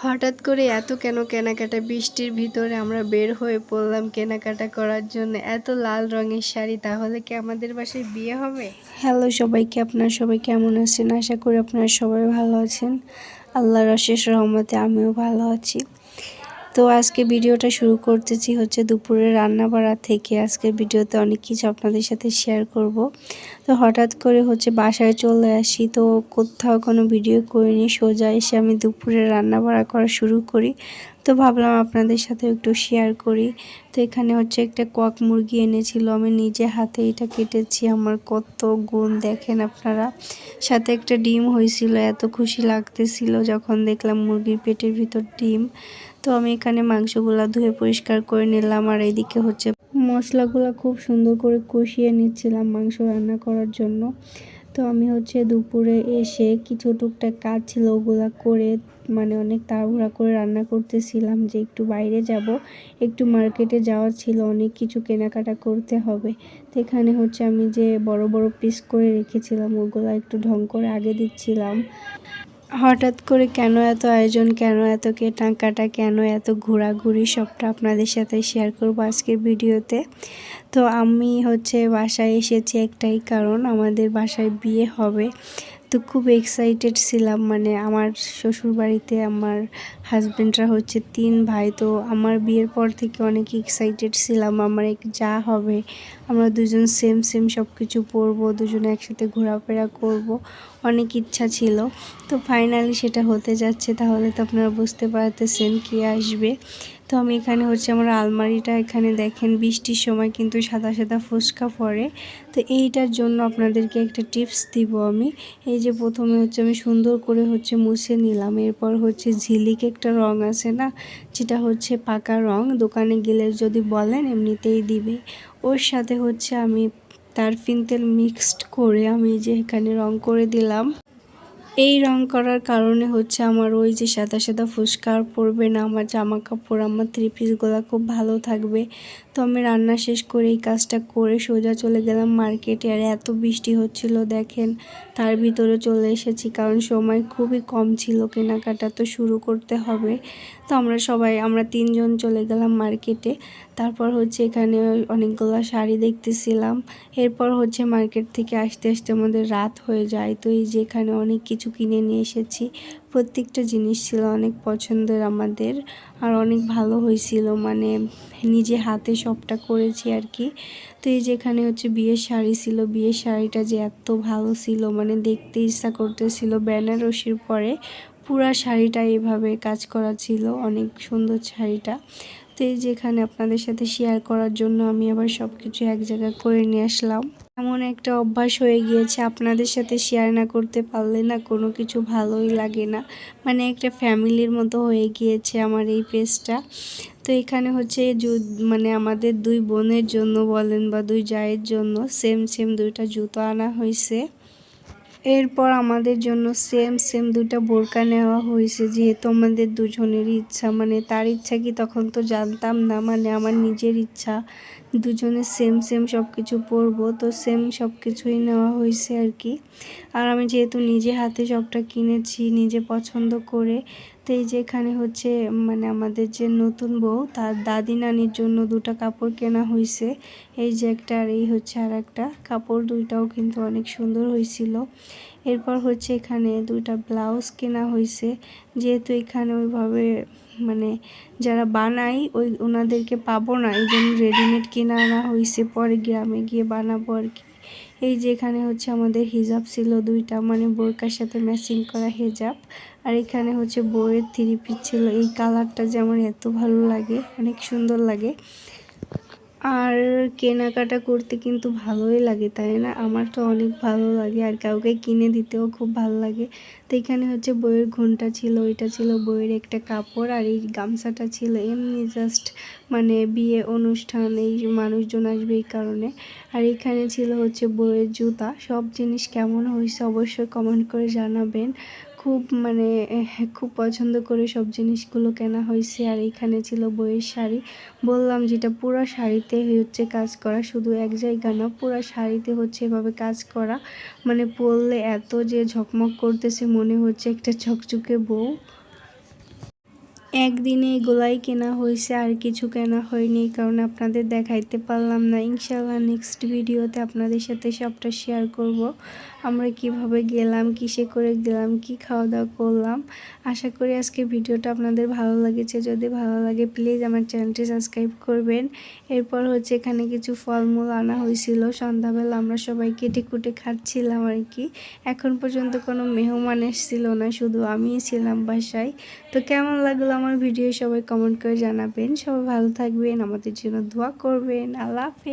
হঠাৎ করে এত কেন কেনাকাটা, বৃষ্টির ভিতরে আমরা বের হয়ে পড়লাম কেনাকাটা করার জন্য। এত লাল রঙের শাড়ি, তাহলে কি আমাদের বাসায় বিয়ে হবে? হ্যালো সবাইকে, আপনারা সবাই কেমন আছেন? আশা করি আপনারা সবাই ভালো আছেন। আল্লাহর অশেষ রহমতে আমিও ভালো আছি। তো আজকে ভিডিওটা শুরু করতেছি হচ্ছে দুপুরে রান্না বাড়া থেকে। আজকের ভিডিওতে অনেক কিছু আপনাদের সাথে শেয়ার করব। তো হঠাৎ করে হচ্ছে বাসায় চলে আসি, তো কোথাও কোনো ভিডিও করিনি, সোজা এসে আমি দুপুরে রান্না বাড়া করা শুরু করি। তো ভাবলাম আপনাদের সাথে একটু শেয়ার করি। তো এখানে হচ্ছে একটা কক মুরগি এনেছিল, আমি নিজে হাতে এটা কেটেছি। আমার কত গুণ দেখেন আপনারা। সাথে একটা ডিম হয়েছিল, এত খুশি লাগতেছিল যখন দেখলাম মুরগির পেটের ভিতর ডিম। তো আমি এখানে মাংসগুলো ধুয়ে পরিষ্কার করে নিলাম, আর এইদিকে হচ্ছে মশলাগুলো খুব সুন্দর করে কষিয়ে নিচ্ছিলাম মাংস রান্না করার জন্য। তো আমি হচ্ছে দুপুরে এসে কিছু টুকটাক কাজ ছিল, ওগুলা করে অনেক তাড়াহুড়া করে রান্না করতেছিলাম, যে একটু বাইরে যাব, একটু মার্কেটে যাওয়ার ছিল, অনেক কিছু কেনাকাটা করতে হবে। তো এখানে হচ্ছে আমি যে বড় বড় পিস করে রেখেছিলাম, ওগুলো একটু ঢং করে আগে দিচ্ছিলাম। হঠাৎ করে কেন এত আয়োজন, কেন এত কেনাকাটা, কেন এত ঘোরাঘুরি, সবটা আপনাদের সাথে শেয়ার করব আজকের ভিডিওতে। তো আমি হচ্ছে বাসায় এসেছি একটাই কারণ, আমাদের বাসায় বিয়ে হবে। তো খুব এক্সাইটেড ছিলাম, আমার শ্বশুরবাড়িতে আমার হাজব্যান্ডরা হচ্ছে 3 ভাই। তো আমার বিয়ের পর থেকে অনেক এক্সাইটেড ছিলাম, আমার যা হবে, আমরা দুজন সেম সেম সব কিছু পরবো, দুজনে একসাথে ঘোরাফেরা করব, অনেক ইচ্ছা ছিল। তো ফাইনালি সেটা হতে যাচ্ছে, তাহলে তো আপনারা বুঝতে পারতেছেন কি আসবে। তো আমি এখানে হচ্ছে আমার আলমারিটা, এখানে দেখেন বৃষ্টির সময় কিন্তু সাদা সাদা ফুসকা পড়ে। তো এইটার জন্য আপনাদেরকে একটা টিপস দিব আমি। এই যে প্রথমে হচ্ছে আমি সুন্দর করে হচ্ছে মুছে নিলাম, এরপর হচ্ছে ঝিলিক একটা রং আছে না, যেটা হচ্ছে পাকা রং, দোকানে গেলে যদি বলেন এমনিতেই দিবে। ওর সাথে হচ্ছে আমি তারফিন তেল মিক্সড করে আমি যে এখানে রং করে দিলাম। এই রং করার কারণে হচ্ছে আমার ওই যে সাদা সাদা ফুসকা আর পড়বে না, আমার জামা কাপড়, আমার 3 পিসগুলো খুব ভালো থাকবে। তো আমি রান্না শেষ করে এই কাজটা করে সোজা চলে গেলাম মার্কেটে। আর এত বৃষ্টি হচ্ছিল দেখেন, তার ভিতরে চলে এসেছি, কারণ সময় খুবই কম ছিল, কেনাকাটা তো শুরু করতে হবে। তো আমরা 3 জন চলে গেলাম মার্কেটে। তারপর হচ্ছে এখানে অনেকগুলো শাড়ি দেখতেছিলাম। এরপর হচ্ছে মার্কেট থেকে আসতে আসতে আমাদের রাত হয়ে যায়। তো এই যে এখানে অনেক কিছু কিনে নিয়ে এসেছি, প্রত্যেকটা জিনিস ছিল অনেক পছন্দের আমাদের, আর অনেক ভালো হয়েছিল, নিজে হাতে সবটা করেছি আর কি। তো এই যে এখানে হচ্ছে বিয়ের শাড়ি ছিল, বিয়ের শাড়িটা যে এত ভালো ছিল, দেখতে ইচ্ছা করতেছিল। বেনারসির পরে পুরা শাড়িটা এইভাবে কাজ করা ছিল, অনেক সুন্দর শাড়িটা। তো এই যেখানে আপনাদের সাথে শেয়ার করার জন্য আমি আবার সব কিছু এক জায়গায় করে নিয়ে আসলাম। এমন একটা অভ্যাস হয়ে গিয়েছে, আপনাদের সাথে শেয়ার না করতে পারলে না কোনো কিছু ভালোই লাগে না, একটা ফ্যামিলির মতো হয়ে গিয়েছে আমার এই পেজটা। তো এখানে হচ্ছে আমাদের 2 বোনের জন্য বলেন বা 2 জায়ের জন্য সেম সেম 2টা জুতো আনা হয়েছে। এরপর আমাদের জন্য সেম সেম 2টা বোরকা নেওয়া হয়েছে, যেহেতু আমাদের দুজনেরই ইচ্ছা, তার ইচ্ছা কি তখন তো জানতাম না, আমার নিজের ইচ্ছা, দুজনে সেম সেম সব কিছু পরবো। তো সেম সব কিছুই নেওয়া হয়েছে আর কি। আর আমি যেহেতু নিজে হাতে সবটা কিনেছি নিজে পছন্দ করে, তো এই যে এখানে হচ্ছে আমাদের যে নতুন বউ, তার দাদি নানির জন্য 2টা কাপড় কেনা হয়েছে। এই যে একটা, আর এই হচ্ছে আর একটা কাপড়, 2টাও কিন্তু অনেক সুন্দর হয়েছিল। এরপর হচ্ছে এখানে 2টা ব্লাউজ কেনা হয়েছে, যেহেতু এখানে ওইভাবে যারা বানায় ওনাদেরকে পাবো না, এই জন্য রেডিমেড কিনে আনা হয়েছে, পরে গ্রামে গিয়ে বানাবো আর কি। এই যে এখানে হচ্ছে আমাদের হিজাব ছিল 2টা, বোরকার সাথে ম্যাচিং করা হিজাব। আর এখানে হচ্ছে বউয়ের 3 পিস ছিল, এই কালারটা যে আমার এত ভালো লাগে, অনেক সুন্দর লাগে। আর কেনাকাটা করতে কিন্তু ভালোই লাগে, তাই না? আমার তো অনেক ভালো লাগে, আর কাউকে কিনে দিতেও খুব ভালো লাগে। তো এখানে হচ্ছে বইয়ের ঘন্টা ছিল, ওইটা ছিল বইয়ের একটা কাপড়, আর এই গামছাটা ছিল এমনি জাস্ট বিয়ে অনুষ্ঠান, এই মানুষজন আসবে এই কারণে। আর এখানে ছিল হচ্ছে বইয়ের জুতা। সব জিনিস কেমন হয়েছে অবশ্যই কমেন্ট করে জানাবেন। খুব খুব পছন্দ করে সব জিনিসগুলো কেনা হয়েছে। আর এখানে ছিল বইয়ের শাড়ি, বললাম যেটা পুরো শাড়িতে হচ্ছে কাজ করা, শুধু এক জায়গা না, পুরো শাড়িতে হচ্ছে এভাবে কাজ করা, পরলে এত যে ঝকমক করতেছে, মনে হচ্ছে একটা ঝকঝকে বউ। একদিনে এগুলাই কেনা হয়েছে, আর কিছু কেনা হয়নি, কারণ আপনাদের দেখাইতে পারলাম না। ইনশাল্লাহ নেক্সট ভিডিওতে আপনাদের সাথে সবটা শেয়ার করব। আমরা কিভাবে গেলাম, কিসে করে গেলাম, কি খাওয়া দাওয়া করলাম। আশা করি আজকে ভিডিওটা আপনাদের ভালো লেগেছে। যদি ভালো লাগে প্লিজ আমার চ্যানেলটি সাবস্ক্রাইব করবেন। এরপর হচ্ছে এখানে কিছু ফলমূল আনা হয়েছিল, সন্ধ্যাবেলা আমরা সবাই কেটে কুটে খাচ্ছিলাম আর কি। এখন পর্যন্ত কোনো মেহমান এসেছিল না, শুধু আমিই ছিলাম বাসায়। তো কেমন লাগলো আমার ভিডিও সবাই কমেন্ট করে জানাবেন। সবাই ভালো থাকবেন, আমাদের জন্য দোয়া করবেন। আল্লাহ হাফেজ।